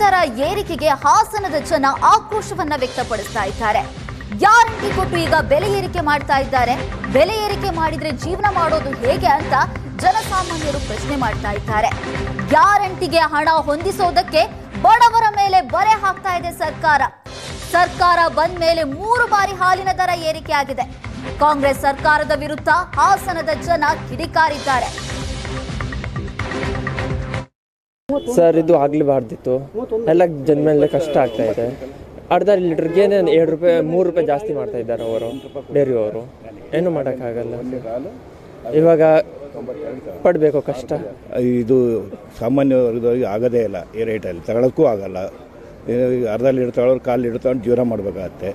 ದರ ಏರಿಕೆಗೆ ಹಾಸನದ ಜನ ಆಕ್ರೋಶವನ್ನ ವ್ಯಕ್ತಪಡಿಸ್ತಾ ಇದ್ದಾರೆ. ಗ್ಯಾರಂಟಿ ಕೊಟ್ಟು ಈಗ ಬೆಲೆ ಏರಿಕೆ ಮಾಡ್ತಾ ಇದ್ದಾರೆ. ಬೆಲೆ ಏರಿಕೆ ಮಾಡಿದ್ರೆ ಜೀವನ ಮಾಡೋದು ಹೇಗೆ ಅಂತ ಜನಸಾಮಾನ್ಯರು ಪ್ರಶ್ನೆ ಮಾಡ್ತಾ ಇದ್ದಾರೆ. ಗ್ಯಾರಂಟಿಗೆ ಹಣ ಹೊಂದಿಸೋದಕ್ಕೆ ಬಡವರ ಮೇಲೆ ಬರೆ ಹಾಕ್ತಾ ಇದೆ ಸರ್ಕಾರ ಬಂದ ಮೇಲೆ 3 ಬಾರಿ ಹಾಲಿನ ದರ ಏರಿಕೆ ಆಗಿದೆ. ಕಾಂಗ್ರೆಸ್ ಸರ್ಕಾರದ ವಿರುದ್ಧ ಹಾಸನದ ಜನ ಕಿಡಿಕಾರಿದ್ದಾರೆ. ಸರ್, ಇದು ಆಗಲೇಬಾರ್ದಿತ್ತು. ಎಲ್ಲ ಜನ ಮೇಲೆ ಕಷ್ಟ ಆಗ್ತಾ ಇದೆ. ಅರ್ಧ ಲೀಟರ್ಗೆ 2 ರೂಪಾಯಿ 3 ರೂಪಾಯಿ ಜಾಸ್ತಿ ಮಾಡ್ತಾ ಇದ್ದಾರೆ ಅವರು, ಡೈರಿ ಅವರು. ಏನು ಮಾಡೋಕ್ಕಾಗಲ್ಲ. ಇವಾಗ ಪಡಬೇಕು ಕಷ್ಟ. ಇದು ಸಾಮಾನ್ಯ ವರ್ಗದವರಿಗೆ ಆಗೋದೇ ಇಲ್ಲ. ಈ ರೇಟಲ್ಲಿ ತಗೊಳ್ಳೋಕ್ಕೂ ಆಗಲ್ಲ. ಅರ್ಧ ಲೀಟರ್ ತಗೊಳ್ಳೋರು 1/4 ಲೀಟರ್ ತಗೊಂಡು ಜೀವನ ಮಾಡಬೇಕಾಗತ್ತೆ.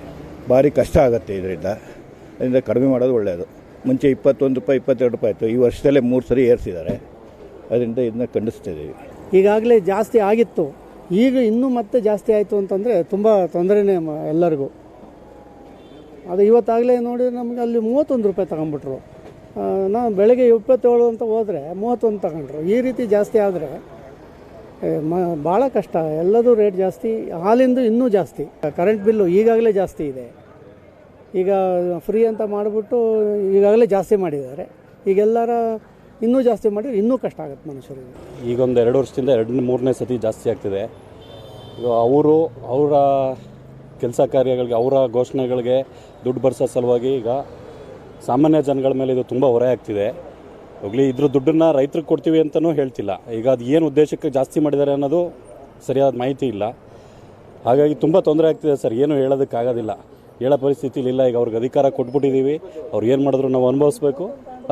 ಭಾರಿ ಕಷ್ಟ ಆಗುತ್ತೆ. ಇದರಿಂದ ಕಡಿಮೆ ಮಾಡೋದು ಒಳ್ಳೆಯದು. ಮುಂಚೆ 21 ರೂಪಾಯಿ 22 ರೂಪಾಯಿ ಇತ್ತು. ಈ ವರ್ಷದಲ್ಲೇ 3 ಸರಿ ಏರಿಸಿದ್ದಾರೆ. ಅದರಿಂದ ಇದನ್ನ ಖಂಡಿಸ್ತಿದ್ದೀವಿ. ಈಗಾಗಲೇ ಜಾಸ್ತಿ ಆಗಿತ್ತು, ಈಗ ಇನ್ನೂ ಮತ್ತೆ ಜಾಸ್ತಿ ಆಯಿತು ಅಂತಂದರೆ ತುಂಬ ತೊಂದರೆನೇ ಎಲ್ಲರಿಗೂ. ಅದು ಇವತ್ತಾಗಲೇ ನೋಡಿದ್ರೆ ನಮಗೆ ಅಲ್ಲಿ 31 ರೂಪಾಯಿ ತಗೊಂಡ್ಬಿಟ್ರು. ನಾವು ಬೆಳಗ್ಗೆ 27 ಅಂತ ಹೋದರೆ 31 ತಗೊಂಡ್ರು. ಈ ರೀತಿ ಜಾಸ್ತಿ ಆದರೆ ಭಾಳ ಕಷ್ಟ. ಎಲ್ಲದೂ ರೇಟ್ ಜಾಸ್ತಿ. ಹಾಲಿಂದು ಇನ್ನೂ ಜಾಸ್ತಿ. ಕರೆಂಟ್ ಬಿಲ್ಲು ಈಗಾಗಲೇ ಜಾಸ್ತಿ ಇದೆ. ಈಗ ಫ್ರೀ ಅಂತ ಮಾಡಿಬಿಟ್ಟು ಈಗಾಗಲೇ ಜಾಸ್ತಿ ಮಾಡಿದ್ದಾರೆ. ಈಗೆಲ್ಲರ ಇನ್ನೂ ಜಾಸ್ತಿ ಮಾಡಿದ್ರೆ ಇನ್ನೂ ಕಷ್ಟ ಆಗುತ್ತೆ ಮನುಷ್ಯರಿಗೆ. ಈಗ ಒಂದು 2 ವರ್ಷದಿಂದ 2-3ನೇ ಸತಿ ಜಾಸ್ತಿ ಆಗ್ತಿದೆ. ಈಗ ಅವರ ಕೆಲಸ ಕಾರ್ಯಗಳಿಗೆ, ಅವರ ಘೋಷಣೆಗಳಿಗೆ ದುಡ್ಡು ಬರ್ಸೋ ಸಲುವಾಗಿ ಈಗ ಸಾಮಾನ್ಯ ಜನಗಳ ಮೇಲೆ ಇದು ತುಂಬ ಹೊರೆ ಆಗ್ತಿದೆ. ಹೋಗಲಿ, ಇದ್ರ ದುಡ್ಡನ್ನು ರೈತರಿಗೆ ಕೊಡ್ತೀವಿ ಅಂತಲೂ ಹೇಳ್ತಿಲ್ಲ. ಈಗ ಅದು ಏನು ಉದ್ದೇಶಕ್ಕೆ ಜಾಸ್ತಿ ಮಾಡಿದ್ದಾರೆ ಅನ್ನೋದು ಸರಿಯಾದ ಮಾಹಿತಿ ಇಲ್ಲ. ಹಾಗಾಗಿ ತುಂಬ ತೊಂದರೆ ಆಗ್ತಿದೆ ಸರ್. ಏನು ಹೇಳೋದಕ್ಕಾಗೋದಿಲ್ಲ, ಹೇಳೋ ಪರಿಸ್ಥಿತಿಲಿ ಇಲ್ಲ. ಈಗ ಅವ್ರಿಗೆ ಅಧಿಕಾರ ಕೊಟ್ಬಿಟ್ಟಿದ್ದೀವಿ. ಅವ್ರು ಏನು ಮಾಡಿದ್ರು ನಾವು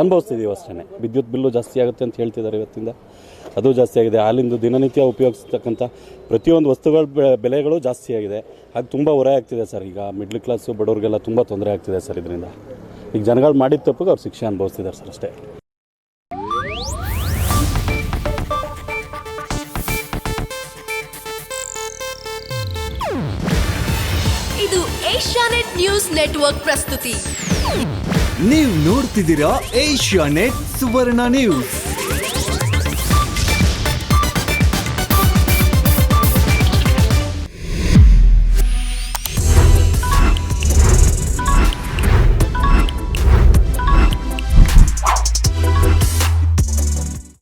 ಅನುಭವಿಸ್ತಿದ್ದೀವಿ ಅಷ್ಟೇ. ವಿದ್ಯುತ್ ಬಿಲ್ಲು ಜಾಸ್ತಿ ಆಗುತ್ತೆ ಅಂತ ಹೇಳ್ತಿದ್ದಾರೆ ಇವತ್ತಿಂದ. ಅದು ಜಾಸ್ತಿ ಆಗಿದೆ. ಹಾಲಿಂದು ದಿನನಿತ್ಯ ಉಪಯೋಗಿಸ್ತಕ್ಕಂಥ ಪ್ರತಿಯೊಂದು ವಸ್ತುಗಳ ಬೆಲೆಗಳು ಜಾಸ್ತಿ ಆಗಿದೆ. ಹಾಗೆ ತುಂಬ ಹೊರೆ ಆಗ್ತಿದೆ ಸರ್. ಈಗ ಮಿಡ್ಲ್ ಕ್ಲಾಸು ಬಡವ್ರಿಗೆಲ್ಲ ತುಂಬ ತೊಂದರೆ ಆಗ್ತಿದೆ ಸರ್ ಇದರಿಂದ. ಈಗ ಜನಗಳು ಮಾಡಿದ ತಪ್ಪಿಗೆ ಅವ್ರು ಶಿಕ್ಷೆ ಅನುಭವಿಸ್ತಿದ್ದಾರೆ ಸರ್ ಅಷ್ಟೇ. ಇದು ಏಷ್ಯಾನೆಟ್ ನ್ಯೂಸ್ ನೆಟ್ವರ್ಕ್ ಪ್ರಸ್ತುತಿ. ನೀವು ನೋಡ್ತಿದ್ದೀರಾ ಏಷ್ಯಾನೆಟ್ ಸುವರ್ಣ ನ್ಯೂಸ್.